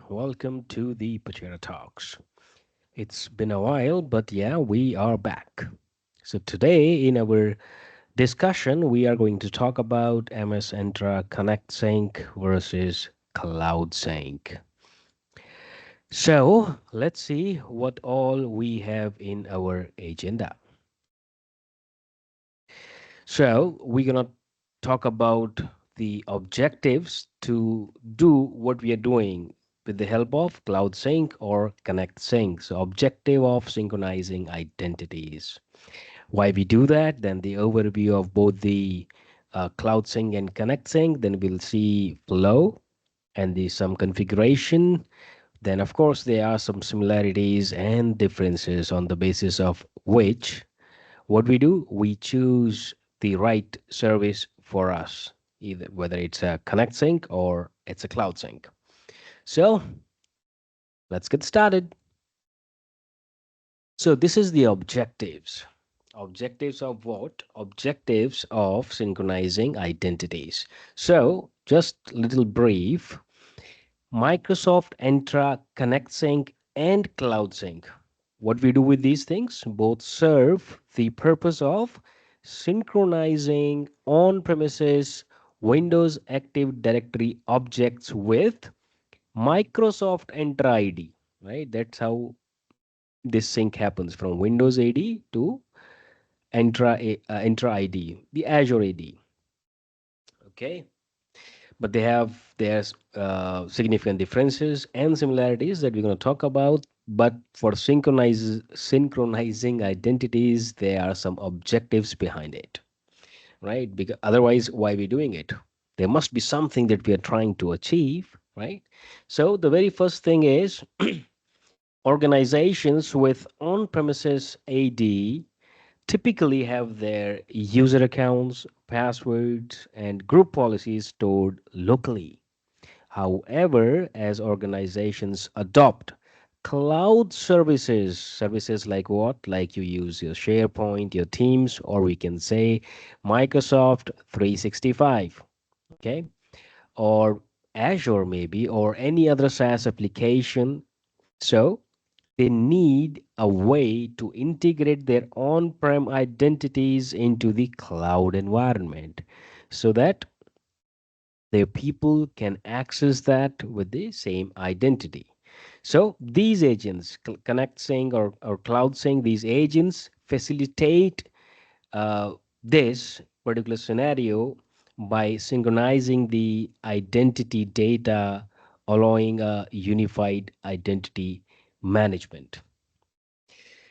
Welcome to the Pachehra Talks. It's been a while, but yeah, we are back. So today in our discussion, we are going to talk about MS Entra Connect Sync versus Cloud Sync. So let's see what all we have in our agenda. So we're gonna talk about the objectives to do what we are doing with the help of Cloud Sync or Connect Sync. So objective of synchronizing identities. Why we do that? Then the overview of both the Cloud Sync and Connect Sync. Then we'll see flow and the some configuration. Then of course there are some similarities and differences on the basis of which what we do, we choose the right service for us, either whether it's a Connect Sync or it's a Cloud Sync. So let's get started. So this is the objectives. Objectives of what? Objectives of synchronizing identities. So just little brief. Microsoft Entra Connect Sync and Cloud Sync. What we do with these things? Both serve the purpose of synchronizing on premises Windows Active Directory objects with Microsoft Entra ID. Right? That's how this sync happens from Windows AD to Entra ID, the Azure AD. Okay. But they have their significant differences and similarities that we're going to talk about. But for synchronizing identities, there are some objectives behind it, right? Because otherwise, why are we doing it? There must be something that we are trying to achieve, right? So the very first thing is organizations with on-premises AD typically have their user accounts, passwords, and group policies stored locally. However, as organizations adopt cloud services, services like what? Like you use your SharePoint, your Teams, or we can say Microsoft 365, okay? Or Azure maybe, or any other SaaS application. So they need a way to integrate their on-prem identities into the cloud environment so that their people can access that with the same identity. So these agents, Connect Sync or Cloud Sync, these agents facilitate this particular scenario by synchronizing the identity data, allowing a unified identity management.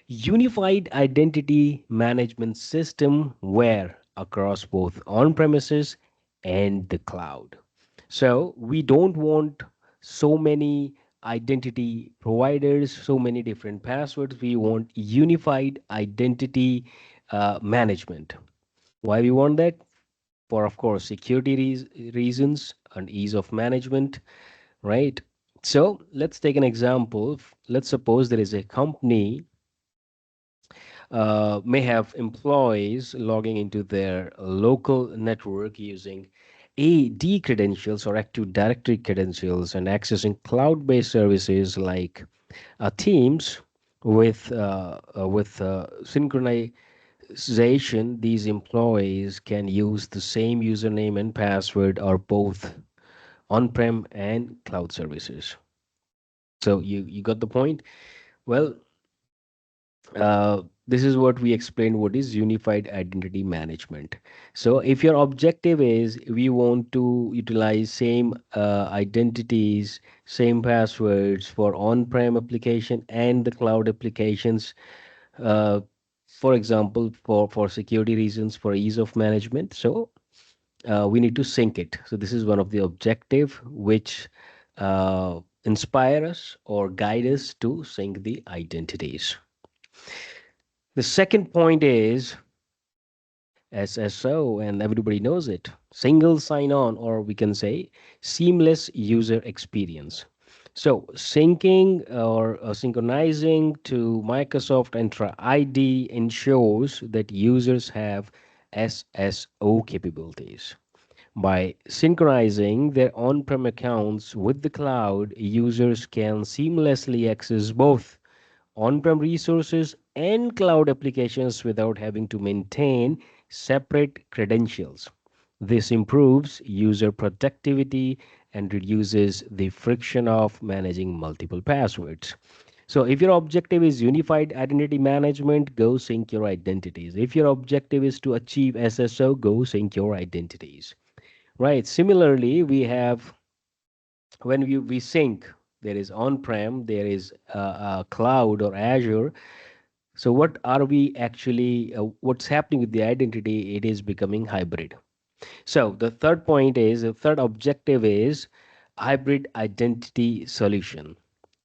Unified identity management system where across both on premises and the cloud. So we don't want so many identity providers, so many different passwords. We want unified identity management. Why we want that? For, of course, security reasons and ease of management, right? So let's take an example. Let's suppose there is a company may have employees logging into their local network using AD credentials or Active Directory credentials and accessing cloud-based services like Teams with synchronization. These employees can use the same username and password or both on-prem and cloud services. So you got the point. Well, this is what we explained what is unified identity management. So if your objective is we want to utilize same identities, same passwords for on-prem application and the cloud applications, uh, for example, for security reasons, for ease of management, so we need to sync it. So this is one of the objective which inspire us or guide us to sync the identities. The second point is SSO, and everybody knows it. Single sign on, or we can say seamless user experience. So, syncing or synchronizing to Microsoft Entra ID ensures that users have SSO capabilities. By synchronizing their on prem accounts with the cloud, users can seamlessly access both on prem resources and cloud applications without having to maintain separate credentials. This improves user productivity and reduces the friction of managing multiple passwords. So, if your objective is unified identity management, go sync your identities. If your objective is to achieve SSO, go sync your identities. Right. Similarly, we have when we sync, there is on prem, there is cloud or Azure. So, what are we actually, what's happening with the identity? It is becoming hybrid. So the third objective is hybrid identity solution.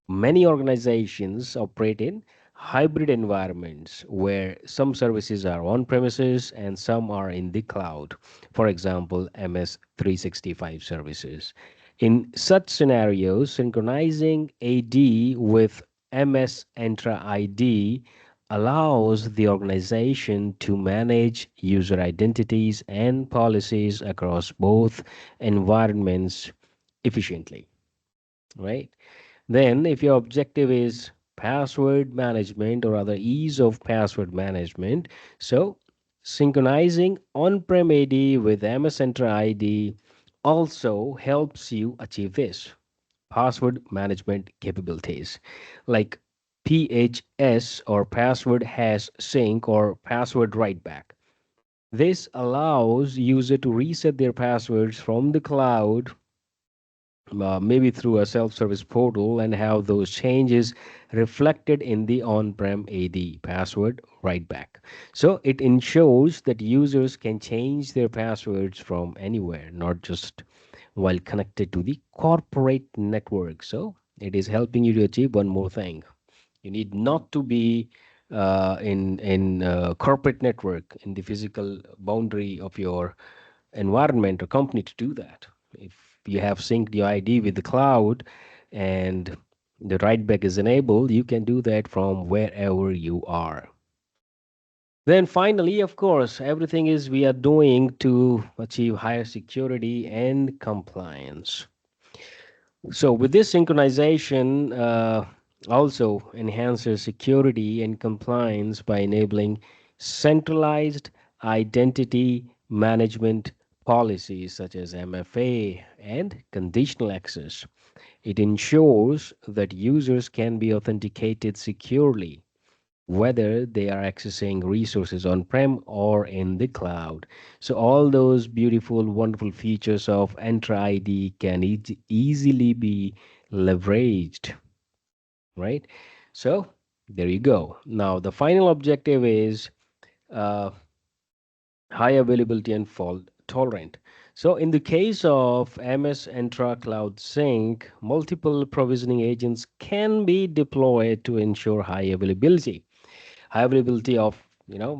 Many organizations operate in hybrid environments where some services are on premises and some are in the cloud. For example, MS 365 services. In such scenarios, synchronizing AD with MS Entra ID allows the organization to manage user identities and policies across both environments efficiently, right? Then, if your objective is password management or other ease of password management, so synchronizing on prem AD with MS Entra ID also helps you achieve this password management capabilities like PHS or password hash sync or password write back. This allows user to reset their passwords from the cloud, maybe through a self-service portal, and have those changes reflected in the on-prem AD password right back. So it ensures that users can change their passwords from anywhere, not just while connected to the corporate network. So it is helping you to achieve one more thing. You need not to be in corporate network in the physical boundary of your environment or company to do that. If you have synced your ID with the cloud and the write back is enabled, you can do that from wherever you are. Then finally, of course, everything is we are doing to achieve higher security and compliance. So with this synchronization also enhances security and compliance by enabling centralized identity management policies such as MFA and conditional access. It ensures that users can be authenticated securely whether they are accessing resources on prem or in the cloud. So, all those beautiful, wonderful features of Entra ID can easily be leveraged, right? So, there you go. Now, the final objective is uh, high availability and fault tolerant. So, in the case of MS Entra Cloud Sync, multiple provisioning agents can be deployed to ensure high availability of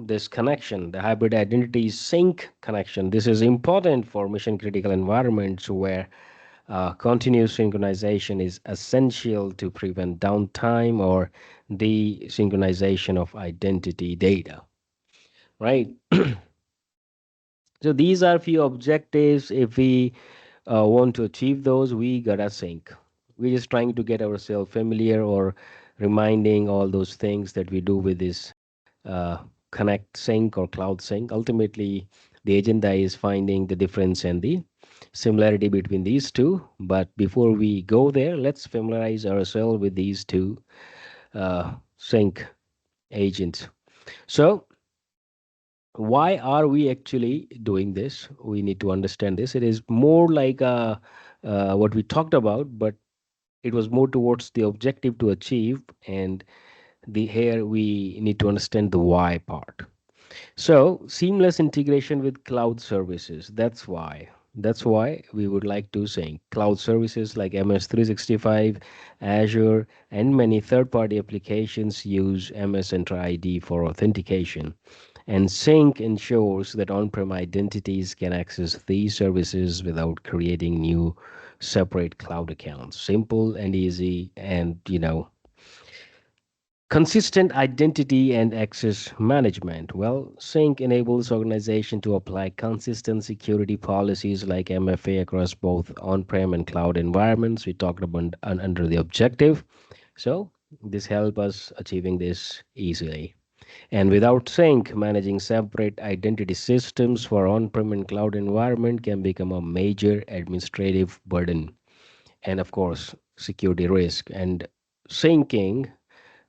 this connection, the hybrid identity sync connection. This is important for mission critical environments where continuous synchronization is essential to prevent downtime or desynchronization of identity data, right? So these are few objectives. If we want to achieve those, we gotta sync. We're just trying to get ourselves familiar or reminding all those things that we do with this uh, connect sync or cloud sync. Ultimately, the agenda is finding the difference and the similarity between these two. But before we go there, let's familiarize ourselves with these two sync agents. So, why are we actually doing this? We need to understand this. It is more like what we talked about, but it was more towards the objective to achieve. And the here we need to understand the why part. So, seamless integration with cloud services. That's why. That's why we would like to sync cloud services like MS 365, Azure, and many third party applications use MS Entra ID for authentication. And sync ensures that on prem identities can access these services without creating new separate cloud accounts. Simple and easy, and Consistent identity and access management. Well, Sync enables organization to apply consistent security policies like MFA across both on-prem and cloud environments. We talked about under the objective. So this help us achieving this easily. And without Sync, managing separate identity systems for on-prem and cloud environment can become a major administrative burden. And of course, security risk. And syncing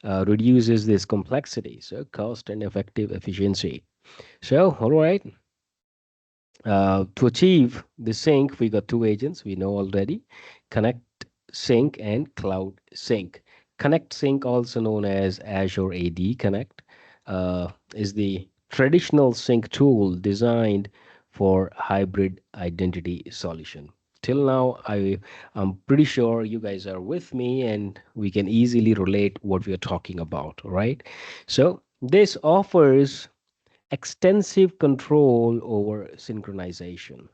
reduces this complexity, so cost and effective efficiency. So, all right, to achieve the sync, we got two agents we know already: Connect Sync and Cloud Sync. Connect Sync, also known as Azure AD Connect, is the traditional sync tool designed for hybrid identity solution. Till now, I'm pretty sure you guys are with me and we can easily relate what we are talking about, all right? So, this offers extensive control over synchronization.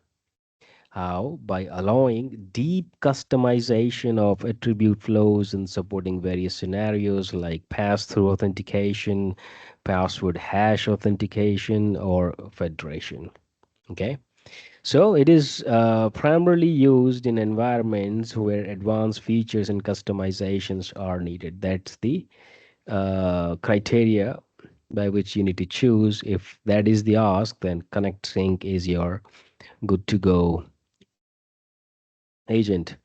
How? By allowing deep customization of attribute flows and supporting various scenarios like pass through authentication, password hash authentication, or federation. Okay. So it is primarily used in environments where advanced features and customizations are needed. That's the criteria by which you need to choose. If that is the ask, then Connect Sync is your good to go agent.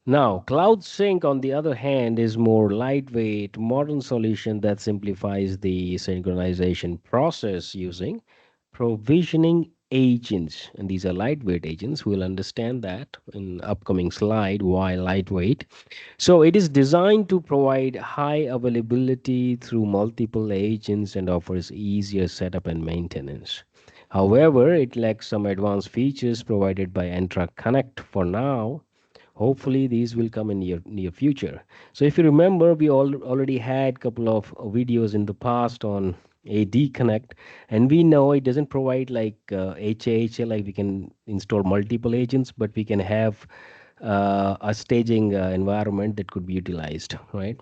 Now, Cloud Sync, on the other hand, is more lightweight, modern solution that simplifies the synchronization process using provisioning agents. And these are lightweight agents. We'll understand that in upcoming slide why lightweight. So it is designed to provide high availability through multiple agents and offers easier setup and maintenance. However, it lacks some advanced features provided by Entra Connect for now. Hopefully, these will come in near future. So, if you remember, we already had a couple of videos in the past on AD Connect, and we know it doesn't provide like HAHA, like we can install multiple agents, but we can have a staging environment that could be utilized, right?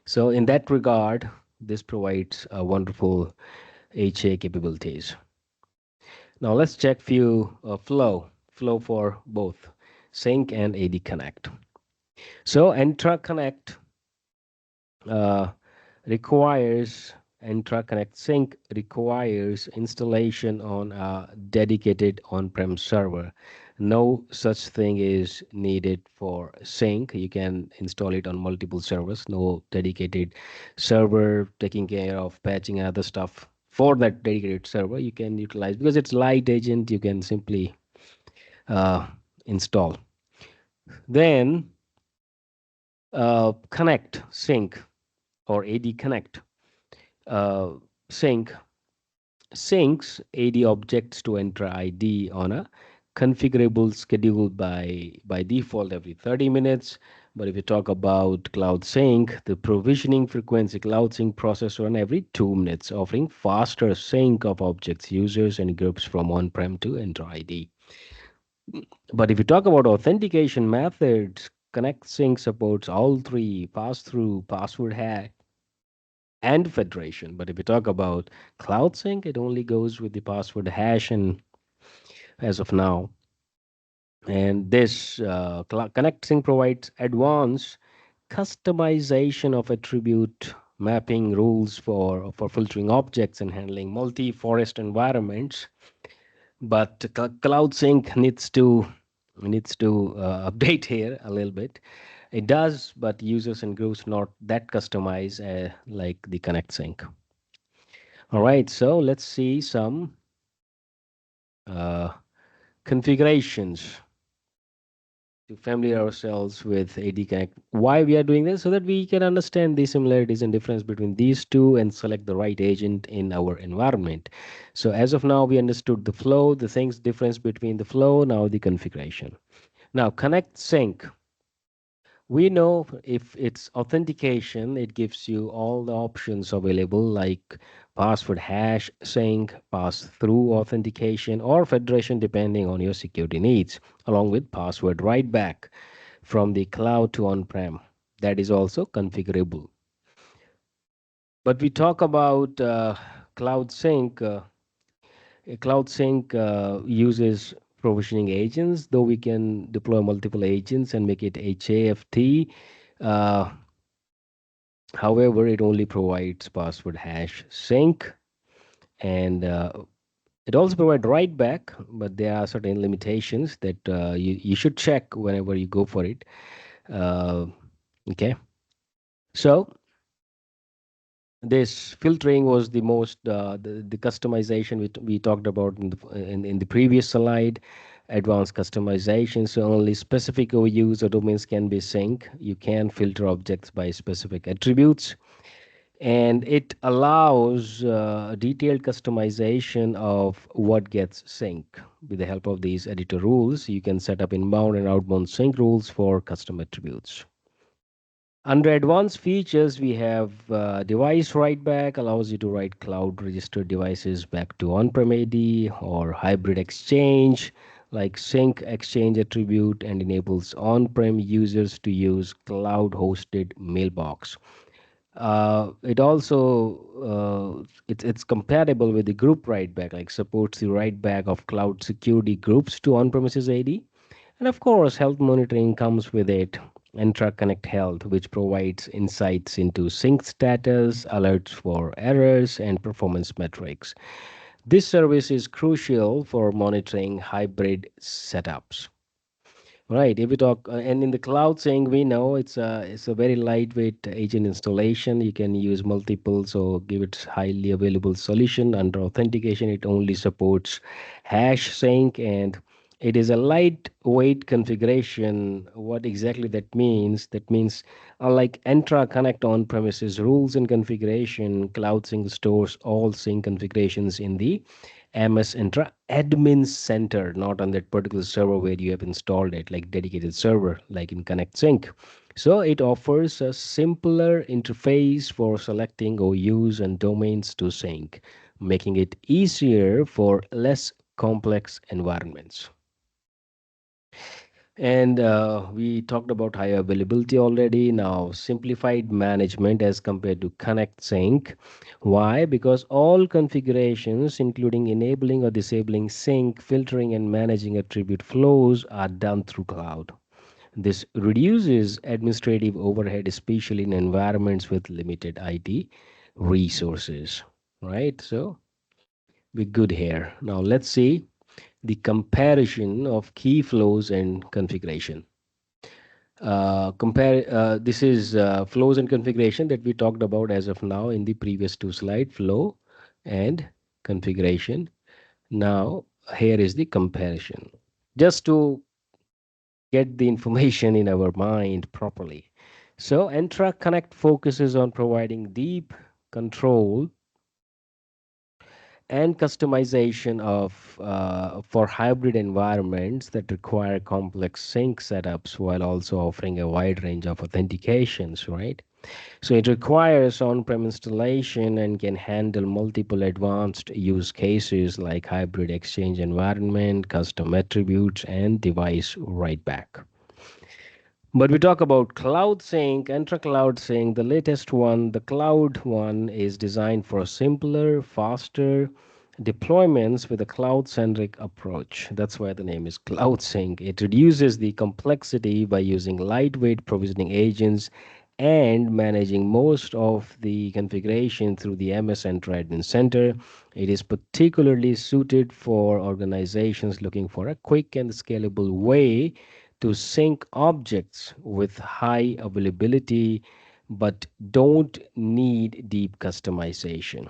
So, in that regard, this provides wonderful HA capabilities. Now, let's check few flow for both Sync and AD Connect. So, Entra Connect uh, requires Entra Connect Sync requires installation on a dedicated on-prem server. No such thing is needed for Sync. You can install it on multiple servers. No dedicated server taking care of patching and other stuff for that dedicated server. You can utilize because it's light agent. You can simply uh, install. Then Connect Sync or AD Connect uh, sync syncs AD objects to Entra ID on a configurable schedule by default every 30 minutes. But if you talk about Cloud Sync, the provisioning frequency Cloud Sync process run every 2 minutes, offering faster sync of objects, users, and groups from on-prem to Entra ID. But if you talk about authentication methods, Connect Sync supports all three: pass-through, password hash, and federation. But if you talk about Cloud Sync, it only goes with the password hash and as of now. And this Connect Sync provides advanced customization of attribute mapping rules for filtering objects and handling multi-forest environments. But Cloud Sync needs to update here a little bit. It does, but users and groups not that customized like the Connect Sync. All right, so let's see some uh, configurations to familiar ourselves with AD Connect. Why we are doing this? So that we can understand the similarities and difference between these two and select the right agent in our environment. So as of now, we understood the flow, the things difference between the flow, now the configuration. Now Connect Sync. We know if it's authentication, it gives you all the options available like password hash sync, pass through authentication, or federation depending on your security needs, along with password write back from the cloud to on prem. That is also configurable. But we talk about Cloud Sync. Cloud Sync uses provisioning agents, though we can deploy multiple agents and make it HAFT. Uh, However, it only provides password hash sync, and it also provides write back, but there are certain limitations that you should check whenever you go for it. Uh, okay, so this filtering was the most the customization we talked about in the previous slide. Advanced customization, so only specific OUs or domains can be synced. You can filter objects by specific attributes, and it allows detailed customization of what gets synced. With the help of these editor rules, you can set up inbound and outbound sync rules for custom attributes. Under advanced features, we have device write back, allows you to write cloud registered devices back to on-prem AD, or hybrid exchange, like sync exchange attribute, and enables on-prem users to use cloud hosted mailbox. It also it's compatible with the group write back, like supports the write back of cloud security groups to on-premises AD. And of course, health monitoring comes with it. Entra Connect Health, which provides insights into sync status, alerts for errors, and performance metrics. This service is crucial for monitoring hybrid setups. Right. If we talk, and in the cloud sync, we know it's a very lightweight agent installation. You can use multiple, so give it highly available solution. Under authentication, it only supports hash sync, and it is a lightweight configuration. What exactly that means? That means, unlike Entra Connect on-premises rules and configuration, Cloud Sync stores all sync configurations in the MS Entra admin center, not on that particular server where you have installed it, like dedicated server, like in Connect Sync. So it offers a simpler interface for selecting OUs and domains to sync, making it easier for less complex environments. And we talked about high availability already. Now, simplified management as compared to Connect Sync. Why? Because all configurations, including enabling or disabling sync, filtering, and managing attribute flows, are done through cloud. This reduces administrative overhead, especially in environments with limited IT resources. Right? So, we're good here. Now, let's see the comparison of key flows and configuration. This is flows and configuration that we talked about as of now in the previous two slide, flow and configuration. Now here is the comparison, just to get the information in our mind properly. So Entra Connect focuses on providing deep control and customization of for hybrid environments that require complex sync setups, while also offering a wide range of authentications, right? So it requires on-prem installation and can handle multiple advanced use cases like hybrid exchange environment, custom attributes, and device write back. But we talk about Cloud Sync, Entra Cloud Sync, the latest one, the cloud one is designed for simpler, faster deployments with a cloud centric approach. That's why the name is Cloud Sync. It reduces the complexity by using lightweight provisioning agents and managing most of the configuration through the MS Entra Admin Center. It is particularly suited for organizations looking for a quick and scalable way to sync objects with high availability but don't need deep customization.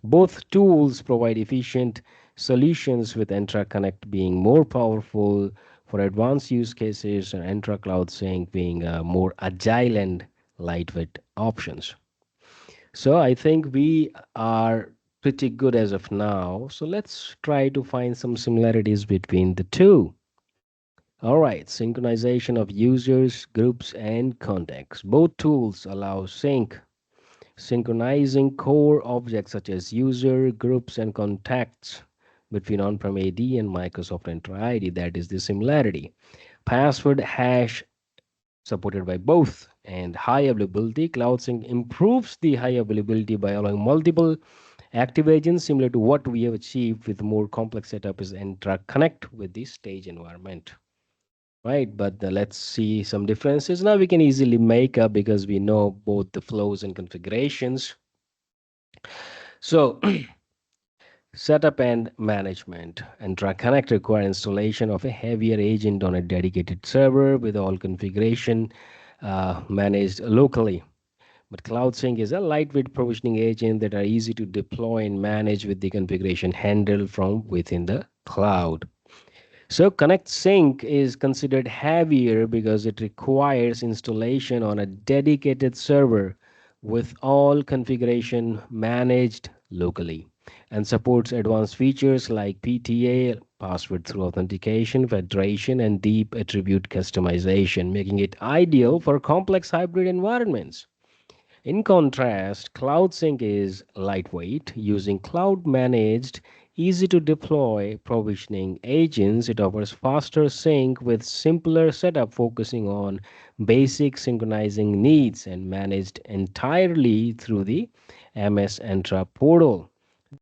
Both tools provide efficient solutions, with Entra Connect being more powerful for advanced use cases and Entra Cloud Sync being more agile and lightweight options. So I think we are pretty good as of now. So let's try to find some similarities between the two. All right, synchronization of users, groups, and contacts. Both tools allow synchronizing core objects such as user, groups, and contacts between on-prem AD and Microsoft Entra ID. That is the similarity. Password hash supported by both. and high availability. Cloud Sync improves the high availability by allowing multiple active agents, similar to what we have achieved with more complex setup is Entra Connect with the stage environment. Right, but let's see some differences. Now we can easily make up because we know both the flows and configurations. So setup and management. Entra Connect require installation of a heavier agent on a dedicated server with all configuration managed locally. But CloudSync is a lightweight provisioning agent that are easy to deploy and manage with the configuration handled from within the cloud. So Connect Sync is considered heavier because it requires installation on a dedicated server with all configuration managed locally and supports advanced features like PTA, password through authentication, federation, and deep attribute customization, making it ideal for complex hybrid environments. In contrast, CloudSync is lightweight, using cloud managed, easy to deploy provisioning agents. It offers faster sync with simpler setup, focusing on basic synchronizing needs and managed entirely through the MS Entra portal.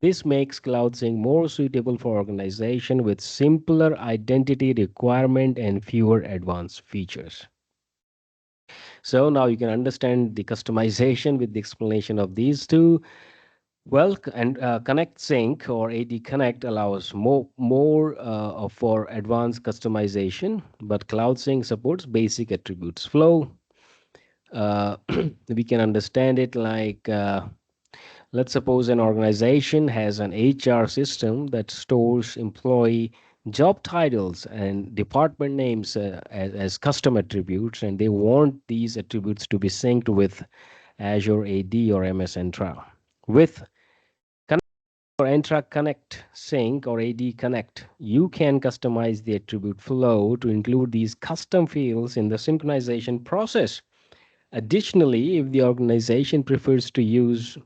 This makes CloudSync more suitable for organization with simpler identity requirement and fewer advanced features. So now you can understand the customization with the explanation of these two. Well, and Connect Sync or AD Connect allows more for advanced customization, but Cloud Sync supports basic attributes flow. Uh, we can understand it like let's suppose an organization has an HR system that stores employee job titles and department names as custom attributes, and they want these attributes to be synced with Azure AD or MS Entra. With Connect or Entra Connect Sync or AD Connect, you can customize the attribute flow to include these custom fields in the synchronization process. Additionally, if the organization prefers to use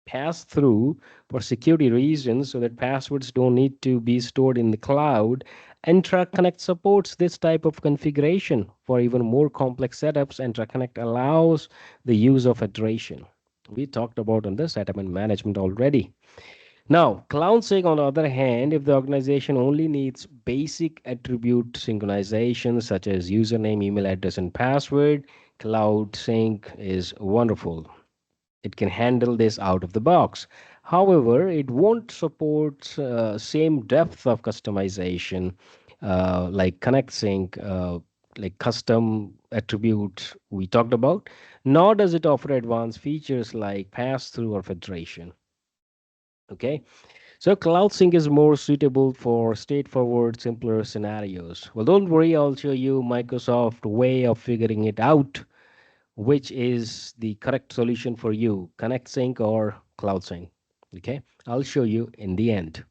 pass through for security reasons so that passwords don't need to be stored in the cloud, Entra Connect supports this type of configuration. For even more complex setups, Entra Connect allows the use of iteration. We talked about on the setup and management already. Now, CloudSync, on the other hand, if the organization only needs basic attribute synchronization such as username, email address, and password, CloudSync is wonderful. It can handle this out of the box. However, it won't support same depth of customization like Connect Sync, like custom attributes we talked about, nor does it offer advanced features like pass-through or federation. Okay, so Cloud Sync is more suitable for straightforward, simpler scenarios. Well, don't worry, I'll show you Microsoft way of figuring it out, which is the correct solution for you, Connect Sync or Cloud Sync. Okay, I'll show you in the end.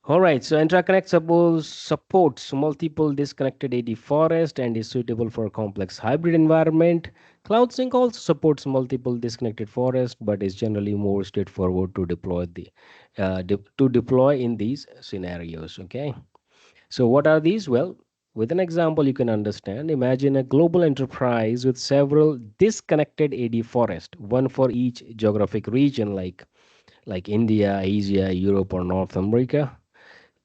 All right, so Entra Connect supports multiple disconnected AD forest and is suitable for complex hybrid environment. Cloud Sync also supports multiple disconnected forest, but is generally more straightforward to deploy in these scenarios. Okay, so what are these? Well, with an example you can understand, imagine a global enterprise with several disconnected AD forest, one for each geographic region like India, Asia, Europe, or North America.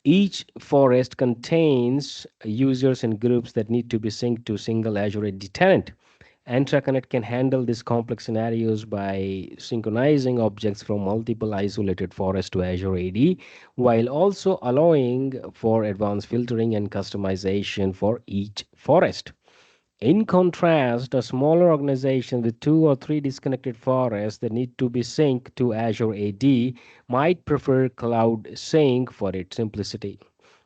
Each forest contains users and groups that need to be synced to single Azure AD tenant. EntraConnect can handle these complex scenarios by synchronizing objects from multiple isolated forests to Azure AD, while also allowing for advanced filtering and customization for each forest. In contrast, a smaller organization with two or three disconnected forests that need to be synced to Azure AD might prefer Cloud Sync for its simplicity.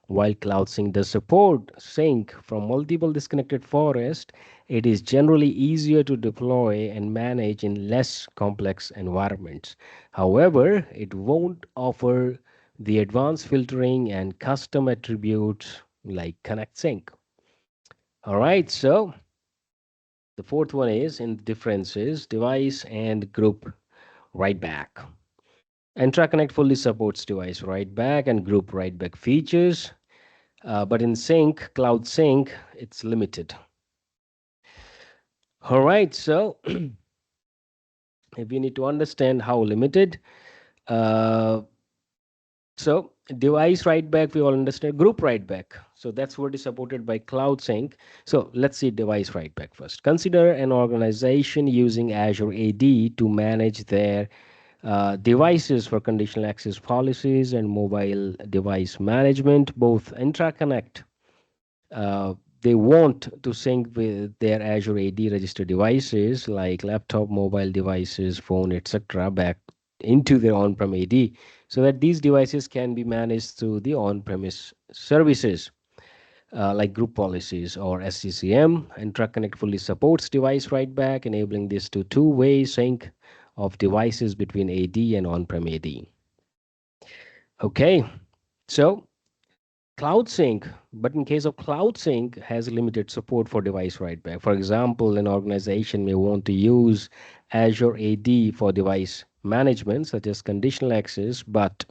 While Cloud Sync does support sync from multiple disconnected forests, it is generally easier to deploy and manage in less complex environments. However, it won't offer the advanced filtering and custom attributes like Connect Sync. All right, so the fourth one is in differences, device and group write back. Entra Connect fully supports device write back and group write back features, but in Sync, Cloud Sync, it's limited. All right. So if you need to understand how limited, uh, so device write back, we all understand group write back. So that's what is supported by Cloud Sync. So let's see device write back first. Consider an organization using Azure AD to manage their devices for conditional access policies and mobile device management. Both Entra Connect, uh, they want to sync with their Azure AD registered devices like laptop, mobile devices, phone, etc., back into their on-prem AD, so that these devices can be managed through the on-premise services like group policies or SCCM. Entra Connect fully supports device write back, enabling this to two-way sync of devices between AD and on-prem AD. Okay, so Cloud Sync, but in case of Cloud Sync, has limited support for device write back. For example, an organization may want to use Azure AD for device management, such as conditional access, but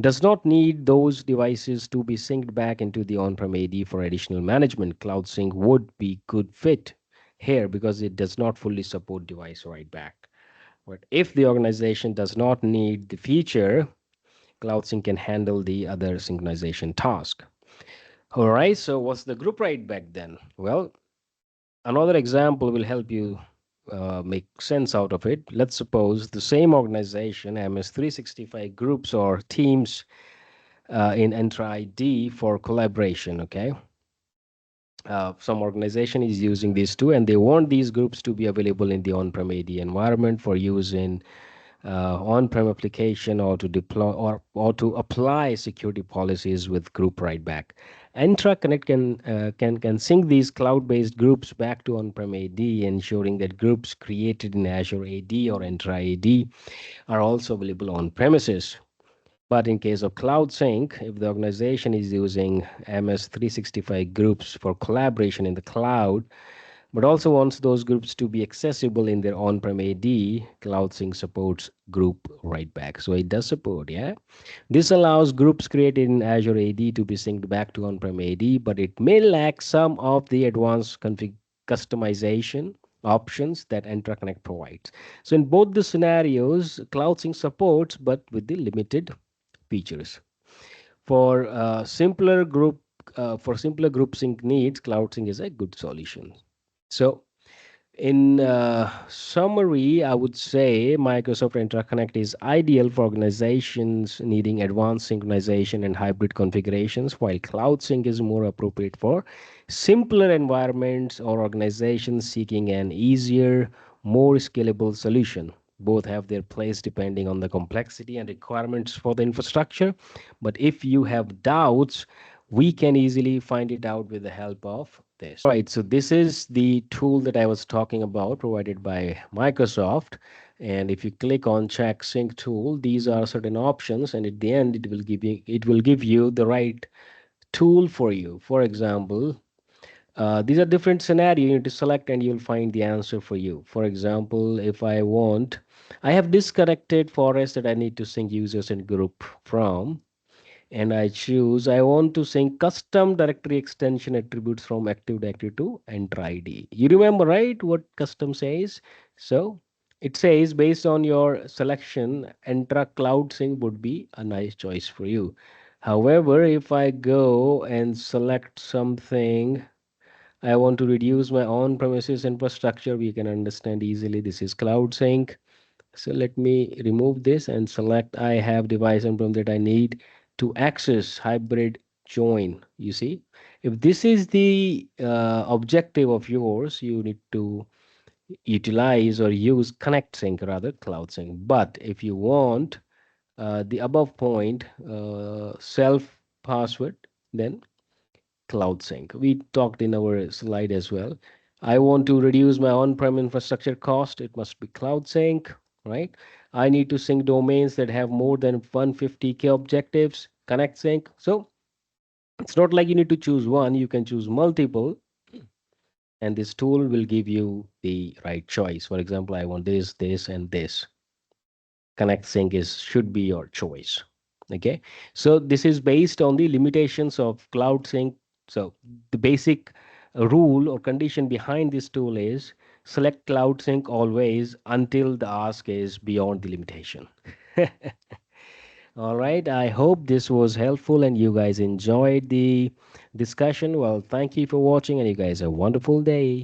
does not need those devices to be synced back into the on-prem AD for additional management. Cloud Sync would be good fit here because it does not fully support device write back. But if the organization does not need the feature, Cloud Sync can handle the other synchronization task. All right, so what's the group write back then? Well, another example will help you make sense out of it. Let's suppose the same organization, MS365 groups or teams in Entra ID for collaboration. Okay, some organization is using these two, and they want these groups to be available in the on-prem AD environment for use in on-prem application or to deploy or to apply security policies with group write back. Entra Connect can sync these cloud-based groups back to on-prem AD, ensuring that groups created in Azure AD or Entra AD are also available on premises. But in case of Cloud Sync, if the organization is using MS365 groups for collaboration in the cloud, but also wants those groups to be accessible in their on-prem AD, Cloud Sync supports group write back. So it does support, yeah. This allows groups created in Azure AD to be synced back to on-prem AD, but it may lack some of the advanced customization options that Entra Connect provides. So in both the scenarios, Cloud Sync supports, but with the limited features. For simpler group sync needs, Cloud Sync is a good solution. So in summary, I would say Microsoft Entra Connect is ideal for organizations needing advanced synchronization and hybrid configurations, while Cloud Sync is more appropriate for simpler environments or organizations seeking an easier, more scalable solution. Both have their place depending on the complexity and requirements for the infrastructure. But if you have doubts, we can easily find it out with the help of this. All right, so this is the tool that I was talking about provided by Microsoft. And if you click on check sync tool, these are certain options, and at the end it will give you the right tool for you. For example, these are different scenarios you need to select and you'll find the answer for you. For example, if I have disconnected forest that I need to sync users and group from, and I choose I want to sync custom directory extension attributes from Active Directory to Enter ID. You remember, right, what custom says? So it says based on your selection, Entra Cloud Sync would be a nice choice for you. However, if I go and select something, I want to reduce my on-premises infrastructure, we can understand easily this is Cloud Sync. So let me remove this and select I have device on-prem that I need to access hybrid join. You see, if this is the objective of yours, you need to utilize or use Connect Sync rather Cloud Sync. But if you want the above point, self password, then Cloud Sync. We talked in our slide as well. I want to reduce my on-prem infrastructure cost. It must be Cloud Sync, right? I need to sync domains that have more than 150K objectives, Connect Sync. So it's not like you need to choose one, you can choose multiple, and this tool will give you the right choice. For example, I want this, this, and this. Connect Sync is should be your choice. Okay, so this is based on the limitations of Cloud Sync. So the basic A rule or condition behind this tool is select Cloud Sync always until the ask is beyond the limitation. All right. I hope this was helpful and you guys enjoyed the discussion. Well, thank you for watching and you guys have a wonderful day.